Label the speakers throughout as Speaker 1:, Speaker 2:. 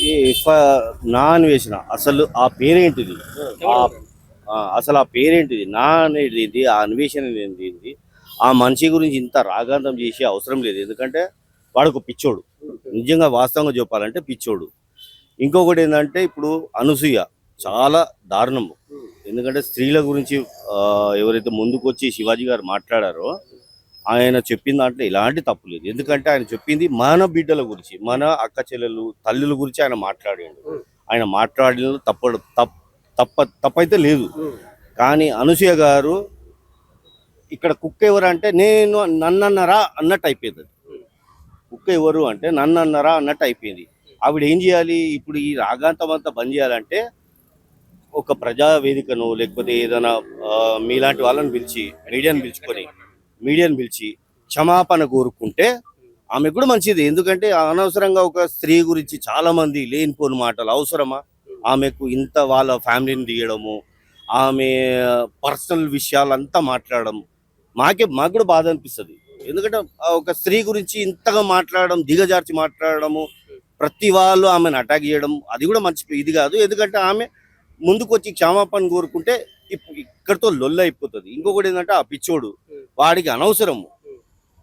Speaker 1: ఈ నాన్ వేసిన అసలు ఆ పేరేంటిది? అసలు ఆ పేరేంటిది? నా అనేది ఏంటి? ఆ అన్వేషణ ఏంటి? ఆ మనిషి గురించి ఇంత రాగాంతం చేసే అవసరం లేదు. ఎందుకంటే వాడు పిచ్చోడు. నిజంగా వాస్తవంగా చెప్పాలంటే పిచ్చోడు. ఇంకొకటి ఏంటంటే ఇప్పుడు అనసూయ చాలా దారుణము. ఎందుకంటే స్త్రీల గురించి ఎవరైతే ముందుకొచ్చి శివాజీ గారు మాట్లాడారో ఆయన చెప్పిన దాంట్లో ఎలాంటి తప్పు లేదు. ఎందుకంటే ఆయన చెప్పింది మన బిడ్డల గురించి, మన అక్క చెల్లెలు తల్లుల గురించి ఆయన మాట్లాడాడు. ఆయన మాట్లాడిన తప్పైతే లేదు. కానీ అనసూయ గారు ఇక్కడ కుక్క ఎవరు అంటే నేను నన్నన్నరా అన్నట్టు అయిపోయింది. కుక్క ఎవరు అంటే నన్నన్నరా అన్నట్టు అయిపోయింది. ఆవిడ ఏం చేయాలి ఇప్పుడు? ఈ రాగాంతం అంతా బంద్ చేయాలంటే ఒక ప్రజా వేదికను లేకపోతే ఏదైనా మీలాంటి వాళ్ళని పిలిచి మీడియాని పిలిచి క్షమాపణ కోరుకుంటే ఆమె కూడా మంచిది. ఎందుకంటే అనవసరంగా ఒక స్త్రీ గురించి చాలా మంది లేనిపోని మాటలు అవసరమా? ఆమెకు ఇంత వాళ్ళ ఫ్యామిలీని తీయడము, ఆమె పర్సనల్ విషయాలంతా మాట్లాడడం మాకు కూడా బాధ అనిపిస్తుంది. ఎందుకంటే ఒక స్త్రీ గురించి ఇంతగా మాట్లాడడం, దిగజార్చి మాట్లాడడము, ప్రతి వాళ్ళు ఆమెను అటాక్ చేయడం అది కూడా మంచి ఇది కాదు. ఎందుకంటే ఆమె ముందుకు వచ్చి క్షమాపణ కోరుకుంటే ఇక్కడితో లొల్లు అయిపోతుంది. ఇంకొకటి ఏంటంటే ఆ పిచ్చోడు వాడికి అనవసరము.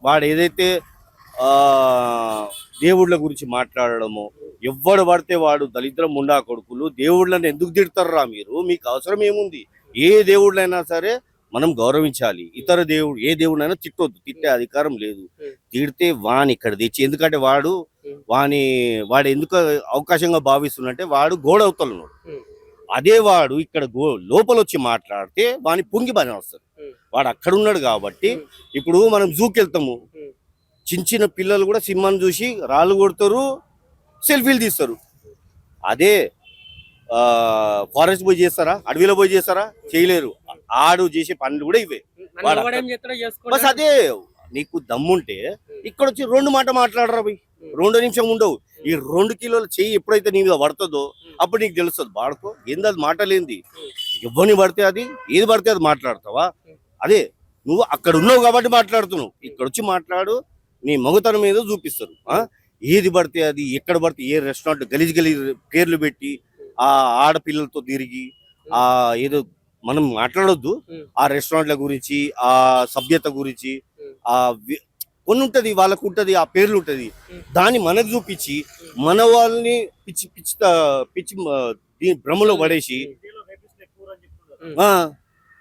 Speaker 1: వాడు ఏదైతే దేవుళ్ళ గురించి మాట్లాడడము, ఎవ్వడు పడితే వాడు దళిద్రం ముండా కొడుకులు దేవుళ్ళని ఎందుకు తిడతారా మీరు? మీకు అవసరం ఏముంది? ఏ దేవుళ్ళైనా సరే మనం గౌరవించాలి. ఇతర దేవుడు ఏ దేవుడైనా తిట్టొద్దు, తిట్టే అధికారం లేదు. తిడితే వాని ఇక్కడ తెచ్చి, ఎందుకంటే వాడు ఎందుకు అవకాశంగా భావిస్తున్నంటే వాడు గోడ అవుతున్నాడు. అదే వాడు ఇక్కడ లోపల వచ్చి మాట్లాడితే వాని పొంగి పని వస్తుంది. వాడు అక్కడ ఉన్నాడు కాబట్టి ఇప్పుడు మనం జూకి వెళ్తాము, చిన్న పిల్లలు కూడా సినిమాను చూసి రాళ్ళు కొడతారు, సెల్ఫీలు తీస్తారు. అదే ఫారెస్ట్ పోయి చేస్తారా? అడవిలో పోయి చేస్తారా? చేయలేరు. ఆడు చేసే పనులు కూడా ఇవే. బస్ అదే నీకు దమ్ముంటే ఇక్కడ వచ్చి 2 మాట మాట్లాడరా పోయి, 2 నిమిషం ఉండవు. ఈ 2 కిలోల చెయ్యి ఎప్పుడైతే నీ మీద పడుతుందో అప్పుడు నీకు తెలుస్తుంది. వాడుకో ఏంది అది మాటలేంది. ఎవరిని పడితే అది ఏది పడితే అది మాట్లాడతావా? అదే నువ్వు అక్కడ ఉన్నావు కాబట్టి మాట్లాడుతున్నావు. ఇక్కడ వచ్చి మాట్లాడు, నీ మగతనం మీద చూపిస్తారు. ఏది పడితే అది, ఎక్కడ పడితే ఏ రెస్టారెంట్ గలీజ్ పేర్లు పెట్టి ఆ ఆడపిల్లలతో తిరిగి ఏదో మనం మాట్లాడొద్దు. ఆ రెస్టారెంట్ల గురించి, ఆ సభ్యత గురించి, ఆ కొన్ని ఉంటది, వాళ్ళకు ఉంటది, ఆ పేర్లు ఉంటది. దాన్ని మనకు చూపించి మన వాళ్ళని పిచ్చి పిచ్చి పిచ్చి భ్రమలో పడేసి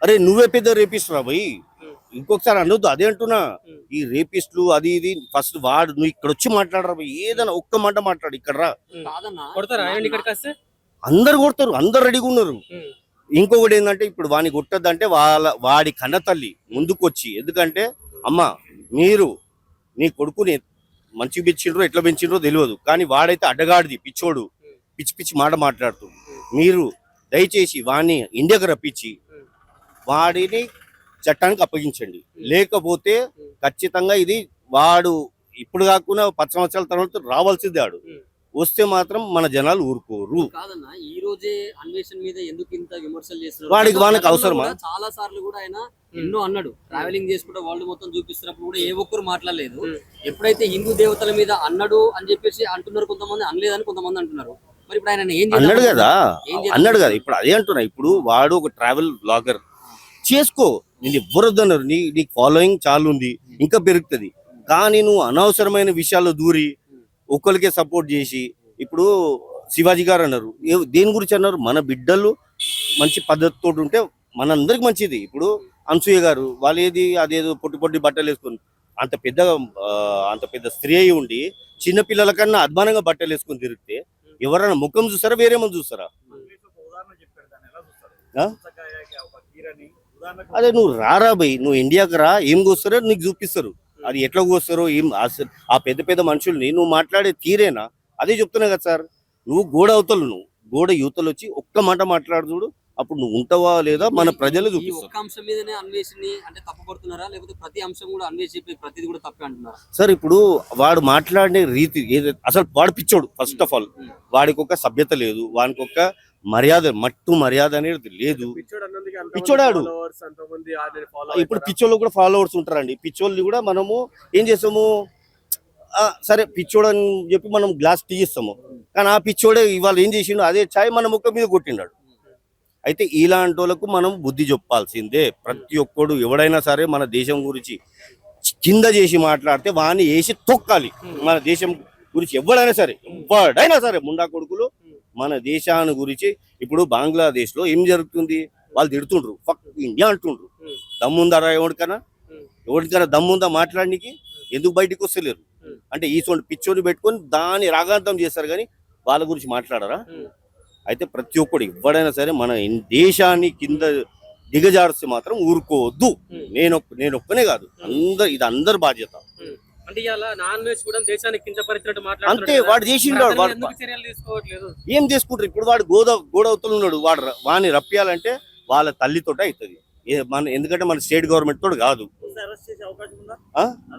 Speaker 1: అరే నువ్వే పెద్ద రేపిస్ట్ రా భయ్, ఇంకొకసారి అనొద్దు. అదే అంటున్నా, ఈ రేపిస్టులు అది ఇది ఫస్ట్ వాడు నువ్వు ఇక్కడ వచ్చి మాట్లాడరా భయ్, ఏదైనా ఒక్క మాట మాట్లాడు. ఇక్కడ రా, అందరు కొడతారు, అందరు రెడీగా ఉన్నారు. ఇంకొకటి ఏంటంటే ఇప్పుడు వాడిని కొట్టద్దంటే వాడి కన్న తల్లి ముందుకొచ్చి, ఎందుకంటే అమ్మ మీరు నీ కొడుకుని మంచిగా పెంచిండ్రో ఎట్లా పెంచిండ్రో తెలియదు, కానీ వాడైతే అడ్డగాడిది పిచ్చోడు, పిచ్చి పిచ్చి మాట మాట్లాడుతూ, మీరు దయచేసి వాడిని ఇండియాకి రప్పించి వాడిని చట్టానికి అప్పగించండి. లేకపోతే ఖచ్చితంగా ఇది వాడు ఇప్పుడు కాకుండా 10 సంవత్సరాల తర్వాత రావాల్సిందే. ఆడు వస్తే మాత్రం మన జనాలు ఊరుకోరు.
Speaker 2: ఈ రోజే అన్వేషణ మీద ఎందుకు ఇంత విమర్శలు చేస్తున్నారు?
Speaker 1: వానికి అవసరమా?
Speaker 2: చాలా సార్లు కూడా ఆయన ఎన్నో అన్నాడు, ట్రావెలింగ్ చేసుకుంటే వరల్డ్ మొత్తం చూపిస్తున్నప్పుడు కూడా ఏ ఒక్కరు మాట్లాడలేదు. ఎప్పుడైతే హిందూ దేవతల మీద అన్నాడు అని చెప్పేసి అంటున్నారు కొంతమంది, అనలేదని కొంతమంది అంటున్నారు. మరి ఇప్పుడు ఆయన
Speaker 1: అన్నాడు కదా, ఇప్పుడు అదే అంటున్నా. ఇప్పుడు వాడు ఒక ట్రావెల్ బ్లాగర్, చేసుకో, నేను ఎవ్వరొద్దన్నారు. నీకు ఫాలోయింగ్ చాలా ఉంది, ఇంకా పెరుగుతుంది. కానీ నువ్వు అనవసరమైన విషయాల్లో దూరి ఒక్కరికే సపోర్ట్ చేసి, ఇప్పుడు శివాజీ గారు అన్నారు, దేని గురించి అన్నారు? మన బిడ్డలు మంచి పద్ధతితో ఉంటే మనందరికి మంచిది. ఇప్పుడు అనసూయ గారు వాళ్ళు అదేదో పొట్టి బట్టలు వేసుకొని అంత పెద్ద స్త్రీ అయి ఉండి చిన్నపిల్లల కన్నా అద్మానంగా బట్టలు వేసుకొని తిరిగితే ఎవరైనా ముఖం చూస్తారా, వేరేమని చూస్తారా? అదే నువ్వు రారా భయ్, నువ్వు ఇండియాకి రా, ఏం కూస్తారో నీకు చూపిస్తారు. అది ఎట్లా కూస్తారో ఏం ఆ పెద్ద మనుషుల్ని నువ్వు మాట్లాడే తీరేనా? అదే చెప్తున్నా కదా సార్, నువ్వు గోడ యువతలు వచ్చి ఒక్క మాట మాట్లాడు చూడు, అప్పుడు నువ్వు ఉంటావా లేదా మన ప్రజలు చూపిస్తారు. సార్ ఇప్పుడు వాడు మాట్లాడే రీతి అసలు వాడు పిచ్చోడు. ఫస్ట్ ఆఫ్ ఆల్ వాడికి ఒక సభ్యత లేదు, వానికి ఒక మర్యాద అనేది లేదు. పిచ్చోడాడు. ఇప్పుడు పిచ్చోళ్ళు కూడా ఫాలోవర్స్ ఉంటారండి. పిచ్చోళ్ళని కూడా మనము ఏం చేస్తాము, సరే పిచ్చోడు అని చెప్పి మనం గ్లాస్ టీ ఇస్తాము, కానీ ఆ పిచ్చోడే ఇవాళ ఏం చేసిండు అదే ఛాయ్ మన ముఖం మీద కొట్టినాడు. అయితే ఇలాంటి వాళ్ళకు మనం బుద్ధి చెప్పాల్సిందే. ప్రతి ఒక్కడు ఎవడైనా సరే మన దేశం గురించి కింద చేసి మాట్లాడితే వాడిని వేసి తొక్కాలి. మన దేశం గురించి ఎవడైనా సరే ముండా కొడుకులు మన దేశాన్ని గురించి. ఇప్పుడు బంగ్లాదేశ్ లో ఏం జరుగుతుంది, వాళ్ళు తిడుతుండ్రు, ఫక్ ఇండియా అంటుండ్రు. దమ్ముందారా ఎవరికైనా దమ్ముందా మాట్లాడడానికి? ఎందుకు బయటకు వస్తలేరు అంటే ఈ పిచ్చోని పెట్టుకొని దాన్ని రాగాంతం చేస్తారు, కానీ వాళ్ళ గురించి మాట్లాడరా? అయితే ప్రతి ఒక్కడు ఎవడైనా సరే మన దేశాన్ని కింద దిగజారిస్తే మాత్రం ఊరుకోవద్దు. నేను ఒక్కనే కాదు, ఇది అందరి బాధ్యత.
Speaker 3: అంటే ఇలా నాన్ వెజ్ కూడా దేశానికి కించపరిచినట్టు
Speaker 1: అంతే
Speaker 3: మాట్లాడుతున్నాడు.
Speaker 1: వాడు చేసిండు. వాడు
Speaker 3: ఎందుకు చర్యలు తీసుకోవట్లేదు?
Speaker 1: ఏం చేసుకుంటారు ఇప్పుడు? వాడు గోడవతలు ఉన్నాడు, వాడిని రప్పియాలంటే వాళ్ళ తల్లితోటే అవుతుంది. ఎందుకంటే మన స్టేట్ గవర్నమెంట్ తోడు కాదు.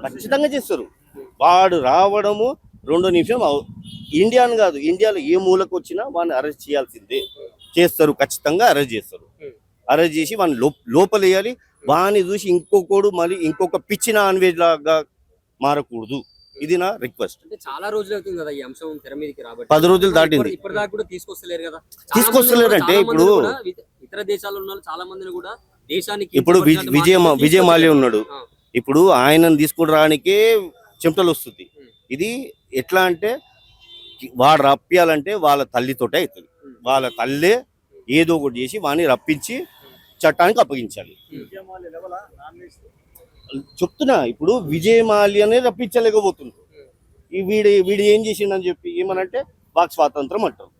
Speaker 1: ఖచ్చితంగా చేస్తారు. వాడు రావడము 2 నిమిషం ఇండియాను కాదు, ఇండియాలో ఏ మూలకు వచ్చినా వాడిని అరెస్ట్ చేయాల్సిందే. చేస్తారు, ఖచ్చితంగా అరెస్ట్ చేస్తారు. అరెస్ట్ చేసి వాడిని లోపలేయాలి. వాడిని చూసి ఇంకొకడు మళ్ళీ ఇంకొక పిచ్చి నాన్ వెజ్ లాగా మారకూడదు. ఇది నా రిక్వెస్ట్.
Speaker 2: అంటే చాలా రోజులు అవుతుంది కదా ఈ అంశం తెర మీదకి రాబట్టి.
Speaker 1: 10 రోజులు దాటింది.
Speaker 2: ఇప్పటిదాకా కూడా తీసుకొస్తలేరు కదా.
Speaker 1: తీసుకొస్తలేరంటే ఇప్పుడు
Speaker 2: ఇతర దేశాల్లో ఉన్న చాలా మందిని కూడా దేశానికి
Speaker 1: ఇప్పుడు విజయ మాల్యా ఉన్నాడు. ఇప్పుడు ఆయనను తీసుకుని రానికే చెమటలు వస్తుంది. ఇది ఎట్లా అంటే వాడు రప్పియాలంటే వాళ్ళ తల్లితోటే అవుతుంది. వాళ్ళ తల్లే ఏదో ఒకటి చేసి వాడిని రప్పించి చట్టానికి అప్పగించాలి. చెప్తున్నా, ఇప్పుడు విజయ మాల్యానే రప్పించలేకపోతున్నారు. ఈ వీడు ఏం చేసిండని చెప్పి ఏమనంటే వాక్ స్వాతంత్రం అంటారు.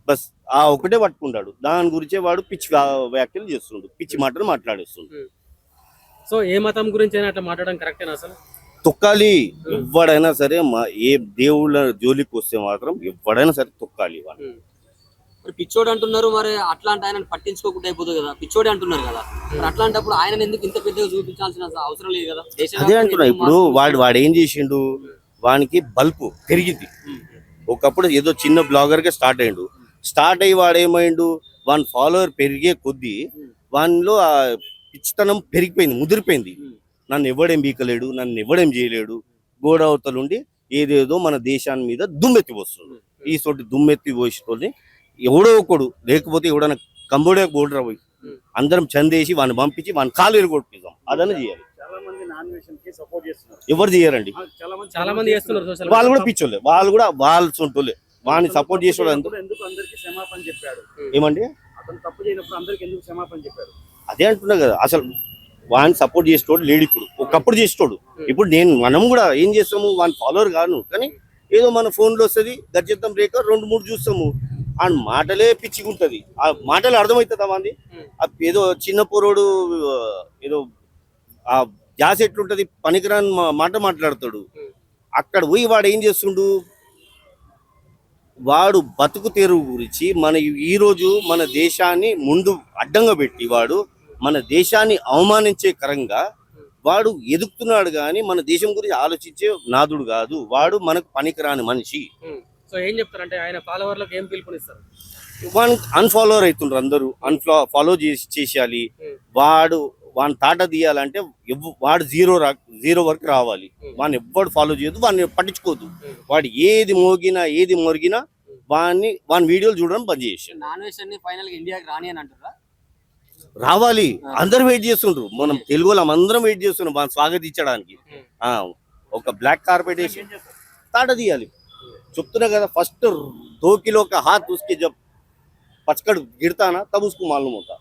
Speaker 1: బస్ ఆ ఒకటే పట్టుకుంటాడు. దాని గురించే వాడు పిచ్చి వ్యాఖ్యలు చేస్తుండు, పిచ్చి మాటలు మాట్లాడేస్తుండు.
Speaker 3: సో ఏ మతం గురించి అయినా అట్లా మాట్లాడడం కరెక్టేనా అసలు?
Speaker 1: తొక్కాలి. ఎవడైనా సరే ఏ దేవుళ్ళ జోలికి వస్తే మాత్రం ఎవడైనా సరే తొక్కాలి.
Speaker 2: మరి పిచ్చోడు అంటున్నారు, మరి అట్లాంటి ఆయన పట్టించుకోకుండా అయిపోతుంది కదా. పిచ్చోడే అంటున్నారు కదా, మరి అట్లాంటప్పుడు ఆయన ఎందుకు ఇంత పెద్దగా చూపించాల్సిన అవసరం లేదు కదా?
Speaker 1: అదే అంటున్నా. ఇప్పుడు వాడు ఏం చేసిండు, వానికి బల్బు పెరిగింది. ఒకప్పుడు ఏదో చిన్న బ్లాగర్ గా స్టార్ట్ అయ్యి వాడేమైండు, వాని ఫాలోవర్ పెరిగే కొద్దీ వానిలో ఆ పిచ్చితనం పెరిగిపోయింది, ముదిరిపోయింది. నన్ను ఎవడేం బీకలేడు, నన్ను ఎవడేం చేయలేడు. గోడవతలుండి ఏదేదో మన దేశాన్ని మీద దుమ్మెత్తి పోస్తుంది. ఈ చోటి దుమ్మెత్తి పోసేటోని ఎవడో ఒకడు, లేకపోతే ఎవడన్నా కంబోడియా బోర్డర్ పోయి అందరం చందేసి వాడిని పంపించి వాడిని కాలు ఎరగొట్టిద్దాం. అదనే చేయాలి. ఎవరు చేయరండి,
Speaker 3: చాలా మంది చేస్తున్నారు.
Speaker 1: వాళ్ళు కూడా పిచ్చోళ్ళే, వాళ్ళు కూడా వాళ్ళ సొంటోళ్ళే. వాడిని సపోర్ట్ చేసేవాడు ఏమండి అదే అంటున్నా కదా. అసలు వాడిని సపోర్ట్ చేసేటోడు లేడు ఇప్పుడు, ఒకప్పుడు చేసేటోడు. ఇప్పుడు మనం కూడా ఏం చేస్తాము, వాని ఫాలోవర్ కాను, కానీ ఏదో మన ఫోన్లో వస్తుంది గర్జితం రేఖ 2-3 చూస్తాము. ఆ మాటలే పిచ్చిగుంటది. ఆ మాటలు అర్థమవుతుందా మంది? ఏదో చిన్న పోరోడు ఏదో ఆ గ్యాస్ ఎట్లుంటది పనికిరాని మాట మాట్లాడతాడు. అక్కడ పోయి వాడు ఏం చేస్తుండు, వాడు బతుకు తెరువు గురించి ఈ రోజు మన దేశాన్ని ముందు అడ్డంగా పెట్టి వాడు మన దేశాన్ని అవమానించే కరంగా వాడు ఎదుగుతున్నాడు. కానీ మన దేశం గురించి ఆలోచించే నాదుడు కాదు. వాడు మనకు పనికిరాని మనిషి.
Speaker 3: సో ఏం చెప్తారంటే ఆయన ఫాలోవర్లకు ఏం పిలుపునిస్తారు?
Speaker 1: వాడిని అన్ఫాలోవర్ అవుతుండ్రు అందరూ. ఫాలో చేసేయాలి. వాడిని తాట తీయాలంటే వాడు జీరో వరకు రావాలి. వాడిని ఎవ్వడు ఫాలో చేయదు, వాడిని పట్టించుకోవద్దు. వాడు ఏది మొరిగినా వాని వీడియోలు చూడడం బంద్ చేసి
Speaker 2: నాన్ వెజ్ అన్ని ఫైనల్ గా ఇండియాకి రాని అని అంటారా?
Speaker 1: రావాలి. అందరు వెయిట్ చేస్తుండ్రు. మనం తెలుగు వాళ్ళం అందరం వెయిట్ చేస్తున్నాం వాడిని స్వాగతించడానికి. ఒక బ్లాక్ కార్పెట్ వేసి తాట తీయాలి. చెప్తున్నా కదా, ఫస్ట్ 2 किलो का हाथ उसके जब पचकड़ गिरता ना तब उसको मालूम होता।